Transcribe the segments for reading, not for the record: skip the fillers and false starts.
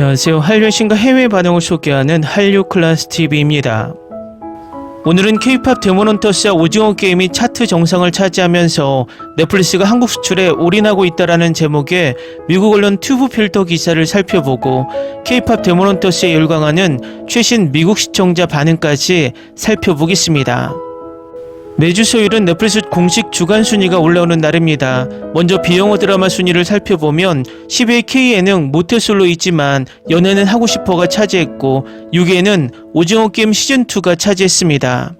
안녕하세요. 한류의 신과 해외 반응을 소개하는 한류클래스TV입니다. 오늘은 K-POP 데몬헌터스와 오징어 게임이 차트 정상을 차지하면서 넷플릭스가 한국 수출에 올인하고 있다라는 제목의 미국 언론 튜브 필터 기사를 살펴보고 K-POP 데몬헌터스에 열광하는 최신 미국 시청자 반응까지 살펴보겠습니다. 매주 수요일은 넷플릭스 공식 주간 순위가 올라오는 날입니다. 먼저 비영어 드라마 순위를 살펴보면 10위의 K예능 모태솔로 있지만 연애는 하고 싶어가 차지했고 6위에는 오징어 게임 시즌2가 차지했습니다.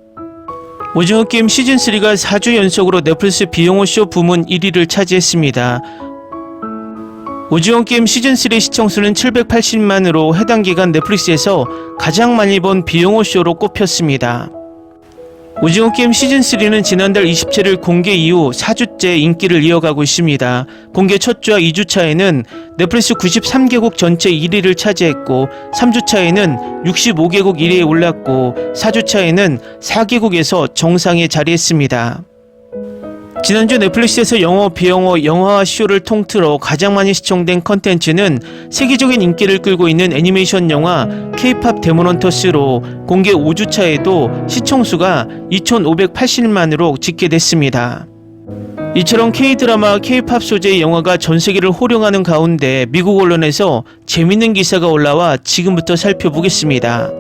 오징어 게임 시즌3가 4주 연속으로 넷플릭스 비영어 쇼 부문 1위를 차지했습니다. 오징어 게임 시즌3 시청수는 780만으로 해당 기간 넷플릭스에서 가장 많이 본 비영어 쇼로 꼽혔습니다. 오징어 게임 시즌3는 지난달 27일 공개 이후 4주째 인기를 이어가고 있습니다. 공개 첫 주와 2주차에는 넷플릭스 93개국 전체 1위를 차지했고 3주차에는 65개국 1위에 올랐고 4주차에는 4개국에서 정상에 자리했습니다. 지난주 넷플릭스에서 영어, 비영어, 영화와 쇼를 통틀어 가장 많이 시청된 컨텐츠는 세계적인 인기를 끌고 있는 애니메이션 영화 K-POP 데몬헌터스로 공개 5주차에도 시청수가 2,580만으로 집계됐습니다. 이처럼 K-드라마, K-POP 소재의 영화가 전세계를 호령하는 가운데 미국 언론에서 재밌는 기사가 올라와 지금부터 살펴보겠습니다.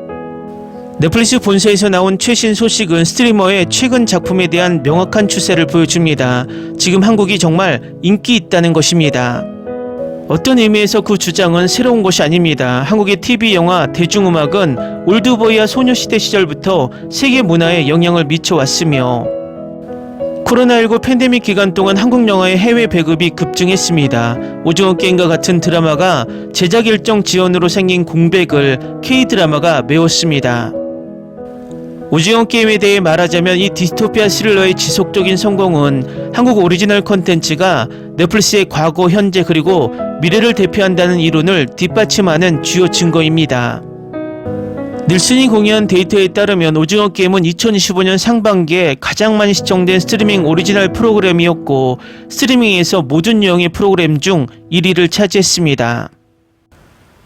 넷플릭스 본사에서 나온 최신 소식은 스트리머의 최근 작품에 대한 명확한 추세를 보여줍니다. 지금 한국이 정말 인기 있다는 것입니다. 어떤 의미에서 그 주장은 새로운 것이 아닙니다. 한국의 TV, 영화, 대중음악은 올드보이와 소녀시대 시절부터 세계 문화에 영향을 미쳐왔으며 코로나19 팬데믹 기간 동안 한국 영화의 해외 배급이 급증했습니다. 오징어 게임과 같은 드라마가 제작 일정 지연으로 생긴 공백을 K-드라마가 메웠습니다. 오징어 게임에 대해 말하자면 이 디스토피아 스릴러의 지속적인 성공은 한국 오리지널 컨텐츠가 넷플릭스의 과거, 현재 그리고 미래를 대표한다는 이론을 뒷받침하는 주요 증거입니다. 닐슨이 공유한 데이터에 따르면 오징어 게임은 2025년 상반기에 가장 많이 시청된 스트리밍 오리지널 프로그램이었고 스트리밍에서 모든 유형의 프로그램 중 1위를 차지했습니다.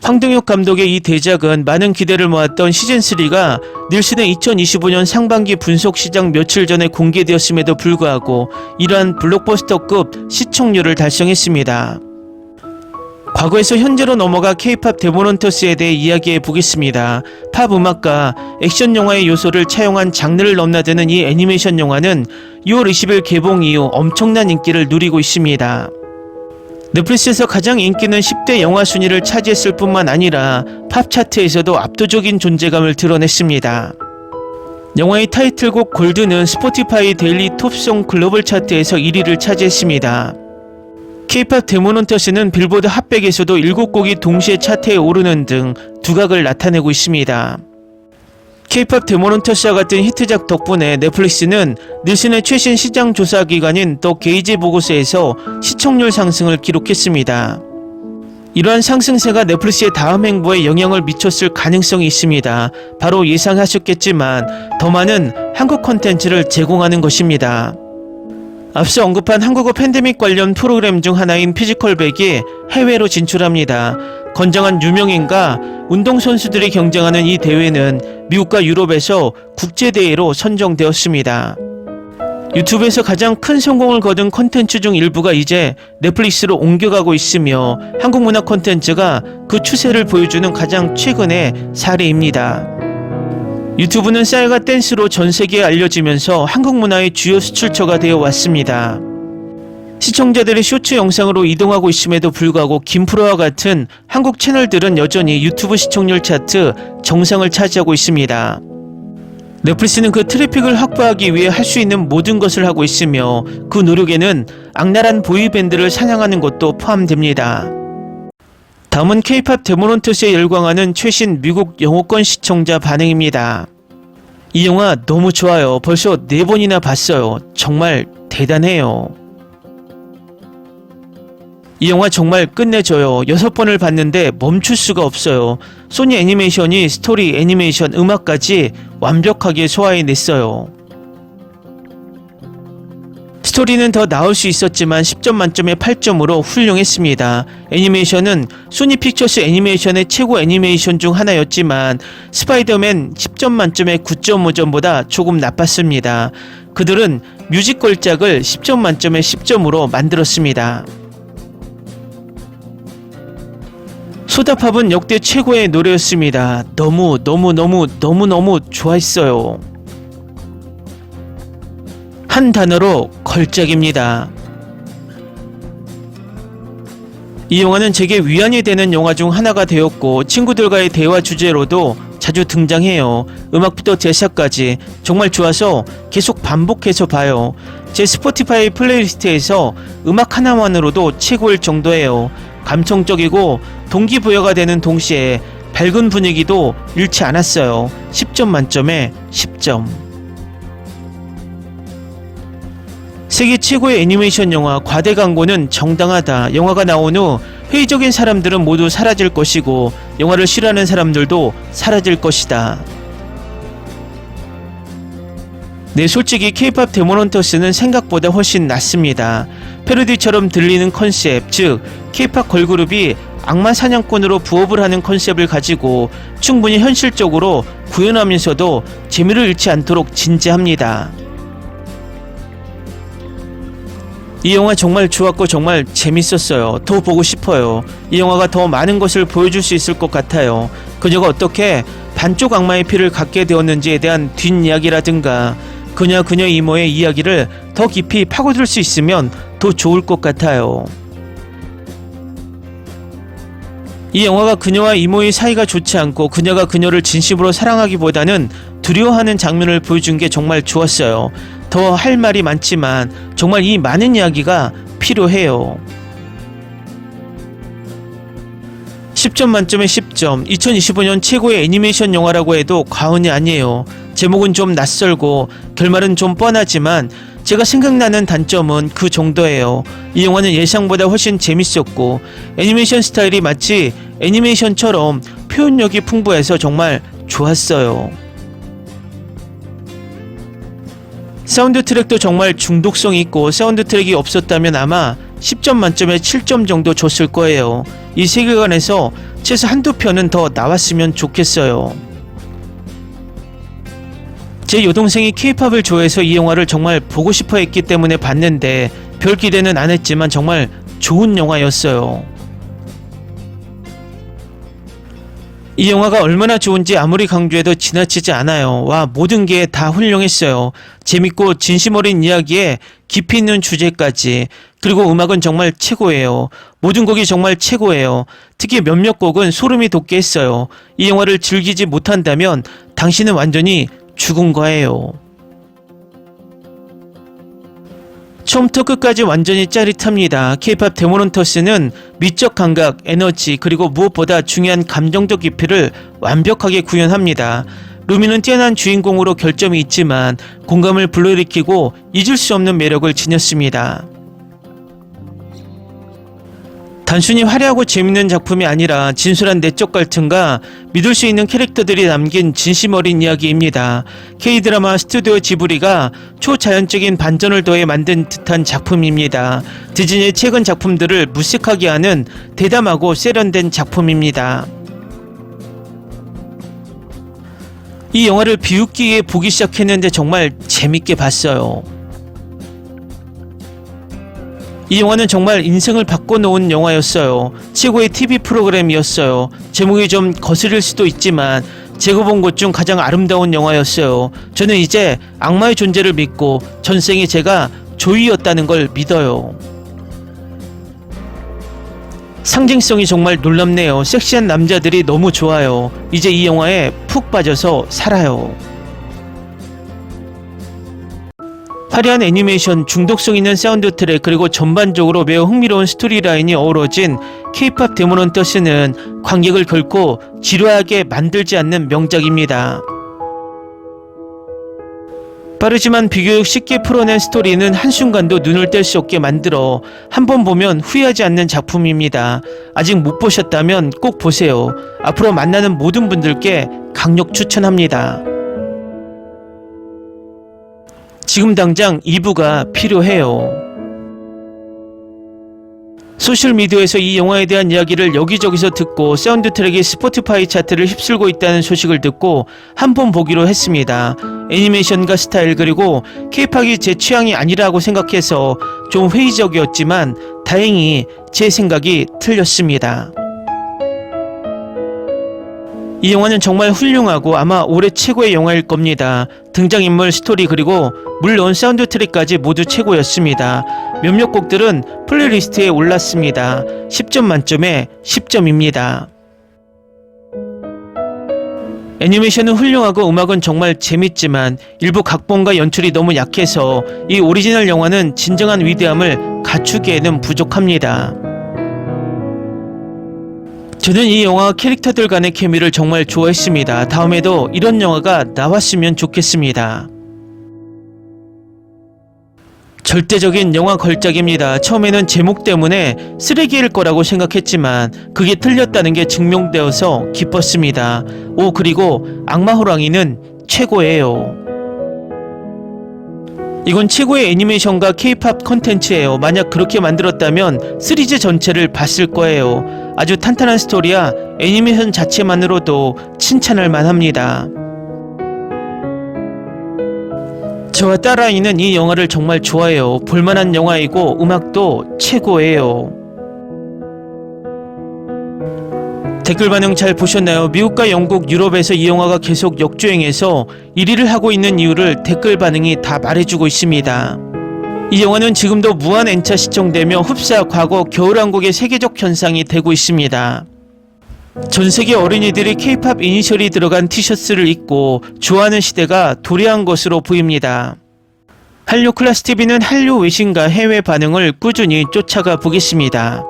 황동혁 감독의 이 대작은 많은 기대를 모았던 시즌3가 닐슨의 2025년 상반기 분석 시장 며칠 전에 공개되었음에도 불구하고 이러한 블록버스터급 시청률을 달성했습니다. 과거에서 현재로 넘어가 K-POP 데몬헌터스에 대해 이야기해 보겠습니다. 팝 음악과 액션 영화의 요소를 차용한 장르를 넘나드는 이 애니메이션 영화는 6월 20일 개봉 이후 엄청난 인기를 누리고 있습니다. 넷플릭스에서 가장 인기 있는 10대 영화 순위를 차지했을 뿐만 아니라 팝 차트에서도 압도적인 존재감을 드러냈습니다. 영화의 타이틀곡 골드는 스포티파이 데일리 톱송 글로벌 차트에서 1위를 차지했습니다. K-POP 데몬헌터스는 빌보드 핫백에서도 7곡이 동시에 차트에 오르는 등 두각을 나타내고 있습니다. K-POP 데몬헌터스와 같은 히트작 덕분에 넷플릭스는 닐슨의 최신 시장 조사 기관인 더 게이지 보고서에서 시청률 상승을 기록했습니다. 이러한 상승세가 넷플릭스의 다음 행보에 영향을 미쳤을 가능성이 있습니다. 바로 예상하셨겠지만 더 많은 한국 콘텐츠를 제공하는 것입니다. 앞서 언급한 한국어 팬데믹 관련 프로그램 중 하나인 피지컬백이 해외로 진출합니다. 건장한 유명인과 운동선수들이 경쟁하는 이 대회는 미국과 유럽에서 국제대회로 선정되었습니다. 유튜브에서 가장 큰 성공을 거둔 콘텐츠 중 일부가 이제 넷플릭스로 옮겨가고 있으며 한국 문화 콘텐츠가 그 추세를 보여주는 가장 최근의 사례입니다. 유튜브는 쌀과 댄스로 전 세계에 알려지면서 한국 문화의 주요 수출처가 되어 왔습니다. 시청자들이 쇼츠 영상으로 이동하고 있음에도 불구하고 김프로와 같은 한국 채널들은 여전히 유튜브 시청률 차트 정상을 차지하고 있습니다. 넷플릭스는 그 트래픽을 확보하기 위해 할 수 있는 모든 것을 하고 있으며 그 노력에는 악랄한 보이밴드를 사냥하는 것도 포함됩니다. 다음은 K-POP 데몬헌터스에 열광하는 최신 미국 영어권 시청자 반응입니다. 이 영화 너무 좋아요. 벌써 4번이나 봤어요. 정말 대단해요. 이 영화 정말 끝내줘요. 6번을 봤는데 멈출 수가 없어요. 소니 애니메이션이 스토리, 애니메이션, 음악까지 완벽하게 소화해냈어요. 스토리는 더 나을 수 있었지만 10점 만점에 8점으로 훌륭했습니다. 애니메이션은 소니 픽처스 애니메이션의 최고 애니메이션 중 하나였지만 스파이더맨 10점 만점에 9.5점보다 조금 나빴습니다. 그들은 뮤지컬작을 10점 만점에 10점으로 만들었습니다. 소다팝은 역대 최고의 노래였습니다. 너무 좋아했어요. 한 단어로 걸작입니다. 이 영화는 제게 위안이 되는 영화 중 하나가 되었고 친구들과의 대화 주제로도 자주 등장해요. 음악부터 대사까지 정말 좋아서 계속 반복해서 봐요. 제 스포티파이 플레이리스트에서 음악 하나만으로도 최고일 정도예요. 감성적이고 동기부여가 되는 동시에 밝은 분위기도 잃지 않았어요. 10점 만점에 10점. 세계 최고의 애니메이션 영화 과대 광고는 정당하다. 영화가 나온 후 회의적인 사람들은 모두 사라질 것이고 영화를 싫어하는 사람들도 사라질 것이다. 네, 솔직히 K-POP 데몬헌터스는 생각보다 훨씬 낫습니다. 패러디처럼 들리는 컨셉, 즉 K-POP 걸그룹이 악마 사냥꾼으로 부업을 하는 컨셉을 가지고 충분히 현실적으로 구현하면서도 재미를 잃지 않도록 진지합니다. 이 영화 정말 좋았고 정말 재밌었어요. 더 보고 싶어요. 이 영화가 더 많은 것을 보여줄 수 있을 것 같아요. 그녀가 어떻게 반쪽 악마의 피를 갖게 되었는지에 대한 뒷이야기라든가 그녀 이모의 이야기를 더 깊이 파고들 수 있으면 더 좋을 것 같아요. 이 영화가 그녀와 이모의 사이가 좋지 않고 그녀가 그녀를 진심으로 사랑하기보다는 두려워하는 장면을 보여준 게 정말 좋았어요. 더 할 말이 많지만 정말 이 많은 이야기가 필요해요. 10점 만점에 10점. 2025년 최고의 애니메이션 영화라고 해도 과언이 아니에요. 제목은 좀 낯설고 결말은 좀 뻔하지만 제가 생각나는 단점은 그 정도예요. 이 영화는 예상보다 훨씬 재밌었고 애니메이션 스타일이 마치 애니메이션처럼 표현력이 풍부해서 정말 좋았어요. 사운드 트랙도 정말 중독성이 있고 사운드 트랙이 없었다면 아마 10점 만점에 7점 정도 줬을 거예요. 이 세계관에서 최소 한두 편은 더 나왔으면 좋겠어요. 제 여동생이 K-POP을 좋아해서 이 영화를 정말 보고 싶어 했기 때문에 봤는데 별 기대는 안 했지만 정말 좋은 영화였어요. 이 영화가 얼마나 좋은지 아무리 강조해도 지나치지 않아요. 와, 모든 게 다 훌륭했어요. 재밌고 진심 어린 이야기에 깊이 있는 주제까지. 그리고 음악은 정말 최고예요. 모든 곡이 정말 최고예요. 특히 몇몇 곡은 소름이 돋게 했어요. 이 영화를 즐기지 못한다면 당신은 완전히 죽은 거예요. 처음부터 끝까지 완전히 짜릿합니다. K-POP 데몬헌터스는 미적 감각, 에너지, 그리고 무엇보다 중요한 감정적 깊이를 완벽하게 구현합니다. 루미는 뛰어난 주인공으로 결점이 있지만 공감을 불러일으키고 잊을 수 없는 매력을 지녔습니다. 단순히 화려하고 재밌는 작품이 아니라 진솔한 내적 갈등과 믿을 수 있는 캐릭터들이 남긴 진심 어린 이야기입니다. K-드라마 스튜디오 지브리가 초자연적인 반전을 더해 만든 듯한 작품입니다. 디즈니의 최근 작품들을 무색하게 하는 대담하고 세련된 작품입니다. 이 영화를 비웃기에 보기 시작했는데 정말 재밌게 봤어요. 이 영화는 정말 인생을 바꿔놓은 영화였어요. 최고의 TV 프로그램이었어요. 제목이 좀 거스릴 수도 있지만 제가 본 것 중 가장 아름다운 영화였어요. 저는 이제 악마의 존재를 믿고 전생에 제가 조이였다는 걸 믿어요. 상징성이 정말 놀랍네요. 섹시한 남자들이 너무 좋아요. 이제 이 영화에 푹 빠져서 살아요. 화려한 애니메이션, 중독성 있는 사운드 트랙, 그리고 전반적으로 매우 흥미로운 스토리라인이 어우러진 K-POP 데몬헌터스는 관객을 결코 지루하게 만들지 않는 명작입니다. 빠르지만 비교적 쉽게 풀어낸 스토리는 한순간도 눈을 뗄 수 없게 만들어 한 번 보면 후회하지 않는 작품입니다. 아직 못 보셨다면 꼭 보세요. 앞으로 만나는 모든 분들께 강력 추천합니다. 지금 당장 2부가 필요해요. 소셜미디어에서 이 영화에 대한 이야기를 여기저기서 듣고 사운드 트랙이 스포티파이 차트를 휩쓸고 있다는 소식을 듣고 한 번 보기로 했습니다. 애니메이션과 스타일 그리고 K-팝이 제 취향이 아니라고 생각해서 좀 회의적이었지만 다행히 제 생각이 틀렸습니다. 이 영화는 정말 훌륭하고 아마 올해 최고의 영화일 겁니다. 등장인물, 스토리 그리고 물론 사운드 트랙까지 모두 최고였습니다. 몇몇 곡들은 플레이리스트에 올랐습니다. 10점 만점에 10점입니다. 애니메이션은 훌륭하고 음악은 정말 재밌지만 일부 각본과 연출이 너무 약해서 이 오리지널 영화는 진정한 위대함을 갖추기에는 부족합니다. 저는 이 영화 캐릭터들 간의 케미를 정말 좋아했습니다. 다음에도 이런 영화가 나왔으면 좋겠습니다. 절대적인 영화 걸작입니다. 처음에는 제목 때문에 쓰레기일 거라고 생각했지만 그게 틀렸다는 게 증명되어서 기뻤습니다. 그리고 악마 호랑이는 최고예요. 이건 최고의 애니메이션과 K-팝 콘텐츠예요. 만약 그렇게 만들었다면 시리즈 전체를 봤을 거예요. 아주 탄탄한 스토리야 애니메이션 자체만으로도 칭찬할 만합니다. 저와 딸아이는 이 영화를 정말 좋아해요. 볼만한 영화이고 음악도 최고예요. 댓글 반응 잘 보셨나요? 미국과 영국, 유럽에서 이 영화가 계속 역주행해서 1위를 하고 있는 이유를 댓글 반응이 다 말해주고 있습니다. 이 영화는 지금도 무한 N차 시청되며 흡사 과거 겨울왕국의 세계적 현상이 되고 있습니다. 전세계 어린이들이 K-팝 이니셜이 들어간 티셔츠를 입고 좋아하는 시대가 도래한 것으로 보입니다. 한류 클래스 TV는 한류 외신과 해외 반응을 꾸준히 쫓아가 보겠습니다.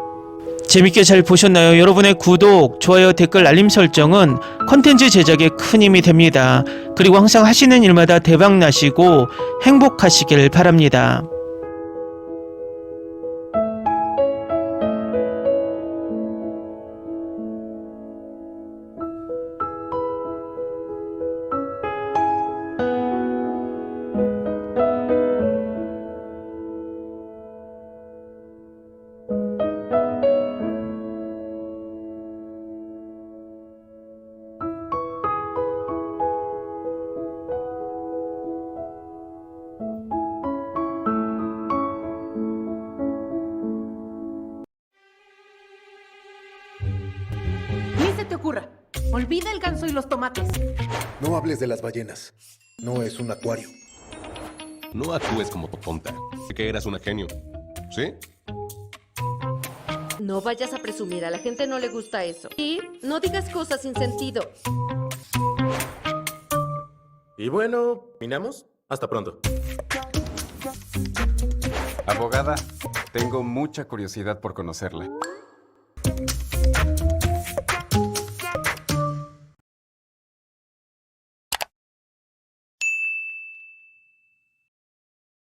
재밌게 잘 보셨나요? 여러분의 구독, 좋아요, 댓글, 알림 설정은 컨텐츠 제작에 큰 힘이 됩니다. 그리고 항상 하시는 일마다 대박 나시고 행복하시길 바랍니다. Ni se te ocurra. Olvida el ganso y los tomates. No hables de las ballenas. No es un acuario. No actúes como tonta. Que eras una genio. ¿Sí? No vayas a presumir, a la gente no le gusta eso. Y no digas cosas sin sentido. Y bueno, ¿terminamos? Hasta pronto. Abogada, tengo mucha curiosidad por conocerla.